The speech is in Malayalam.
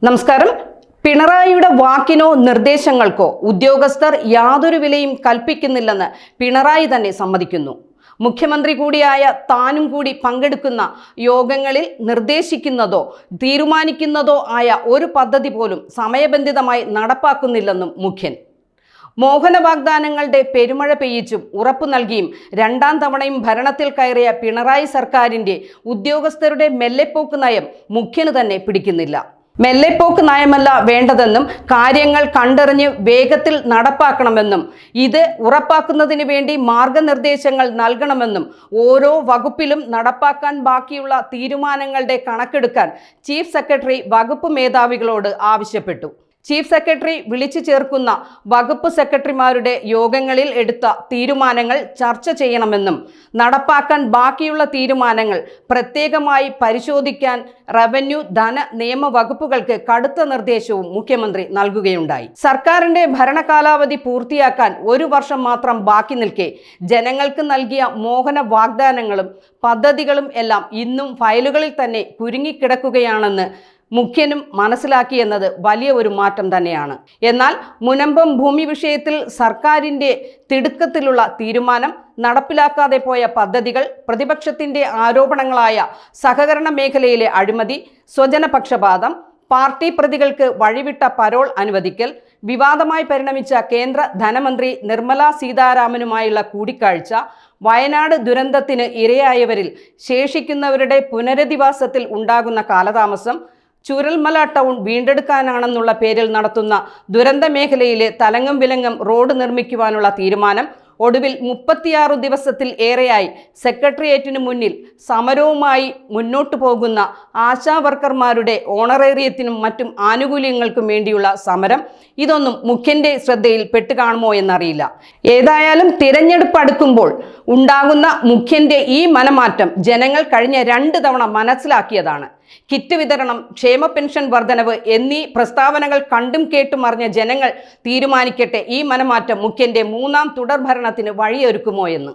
നമസ്കാരം. പിണറായിയുടെ വാക്കിനോ നിർദ്ദേശങ്ങൾക്കോ ഉദ്യോഗസ്ഥർ യാതൊരു വിലയും കൽപ്പിക്കുന്നില്ലെന്ന് പിണറായി തന്നെ സമ്മതിക്കുന്നു. മുഖ്യമന്ത്രി കൂടിയായ താനും കൂടി പങ്കെടുക്കുന്ന യോഗങ്ങളിൽ നിർദ്ദേശിക്കുന്നതോ തീരുമാനിക്കുന്നതോ ആയ ഒരു പദ്ധതി പോലും സമയബന്ധിതമായി നടപ്പാക്കുന്നില്ലെന്നും മുഖ്യൻ. മോഹന വാഗ്ദാനങ്ങളുടെ പെരുമഴ പെയ്യിച്ചും ഉറപ്പു നൽകിയും രണ്ടാം തവണയും ഭരണത്തിൽ കയറിയ പിണറായി സർക്കാരിൻ്റെ ഉദ്യോഗസ്ഥരുടെ മെല്ലെപ്പോക്ക് നയം മുഖ്യന് തന്നെ പിടിക്കുന്നില്ല. മെല്ലെപ്പോക്ക് നയമല്ല വേണ്ടതെന്നും കാര്യങ്ങൾ കണ്ടറിഞ്ഞ് വേഗത്തിൽ നടപ്പാക്കണമെന്നും ഇത് ഉറപ്പാക്കുന്നതിന് വേണ്ടി മാർഗനിർദ്ദേശങ്ങൾ നൽകണമെന്നും ഓരോ വകുപ്പിലും നടപ്പാക്കാൻ ബാക്കിയുള്ള തീരുമാനങ്ങളുടെ കണക്കെടുക്കാൻ ചീഫ് സെക്രട്ടറി വകുപ്പ് മേധാവികളോട് ആവശ്യപ്പെട്ടു. ചീഫ് സെക്രട്ടറി വിളിച്ചു ചേർക്കുന്ന വകുപ്പ് സെക്രട്ടറിമാരുടെ യോഗങ്ങളിൽ എടുത്ത തീരുമാനങ്ങൾ ചർച്ച ചെയ്യണമെന്നും നടപ്പാക്കാൻ ബാക്കിയുള്ള തീരുമാനങ്ങൾ പ്രത്യേകമായി പരിശോധിക്കാൻ റവന്യൂ, ധന, നിയമ വകുപ്പുകൾക്ക് കടുത്ത നിർദ്ദേശവും മുഖ്യമന്ത്രി നൽകുകയുണ്ടായി. സർക്കാരിന്റെ ഭരണകാലാവധി പൂർത്തിയാക്കാൻ 1 വർഷം മാത്രം ബാക്കി നിൽക്കെ ജനങ്ങൾക്ക് നൽകിയ മോഹന വാഗ്ദാനങ്ങളും പദ്ധതികളും എല്ലാം ഇന്നും ഫയലുകളിൽ തന്നെ കുരുങ്ങിക്കിടക്കുകയാണെന്ന് മുഖ്യനും മനസ്സിലാക്കിയെന്നത് വലിയ ഒരു മാറ്റം തന്നെയാണ്. എന്നാൽ മുനമ്പം ഭൂമി വിഷയത്തിൽ സർക്കാരിൻ്റെ തിടുക്കത്തിലുള്ള തീരുമാനം, നടപ്പിലാക്കാതെ പോയ പദ്ധതികൾ, പ്രതിപക്ഷത്തിൻ്റെ ആരോപണങ്ങളായ സഹകരണ മേഖലയിലെ അഴിമതി, സ്വജനപക്ഷപാതം, പാർട്ടി പ്രതികൾക്ക് വഴിവിട്ട പരോൾ അനുവദിക്കൽ, വിവാദമായി പരിണമിച്ച കേന്ദ്ര ധനമന്ത്രി നിർമ്മല സീതാരാമനുമായുള്ള കൂടിക്കാഴ്ച, വയനാട് ദുരന്തത്തിന് ഇരയായവരിൽ ശേഷിക്കുന്നവരുടെ പുനരധിവാസത്തിൽ ഉണ്ടാകുന്ന കാലതാമസം, ചൂരൽമല ടൗൺ വീണ്ടെടുക്കാനാണെന്നുള്ള പേരിൽ നടത്തുന്ന ദുരന്ത മേഖലയിലെ തലങ്ങും വിലങ്ങും റോഡ് നിർമ്മിക്കുവാനുള്ള തീരുമാനം, ഒടുവിൽ 36 ദിവസത്തിൽ ഏറെയായി സെക്രട്ടേറിയറ്റിന് മുന്നിൽ സമരവുമായി മുന്നോട്ടു പോകുന്ന ആശാ വർക്കർമാരുടെ ഓണറേറിയത്തിനും മറ്റും ആനുകൂല്യങ്ങൾക്കും വേണ്ടിയുള്ള സമരം, ഇതൊന്നും മുഖ്യന്റെ ശ്രദ്ധയിൽ പെട്ടുകാണുമോ എന്നറിയില്ല. ഏതായാലും തിരഞ്ഞെടുപ്പ് അടുക്കുമ്പോൾ ഉണ്ടാകുന്ന മുഖ്യന്റെ ഈ മനമാറ്റം ജനങ്ങൾ കഴിഞ്ഞ 2 തവണ മനസ്സിലാക്കിയതാണ്. കിറ്റ് വിതരണം, ക്ഷേമ പെൻഷൻ വർധനവ് എന്നീ പ്രസ്താവനകൾ കണ്ടും കേട്ടും അറിഞ്ഞ ജനങ്ങൾ തീരുമാനിക്കട്ടെ ഈ മനമാറ്റം മുഖ്യന്റെ 3ാം തുടർഭരണത്തിന് വഴിയൊരുക്കുമോ എന്ന്.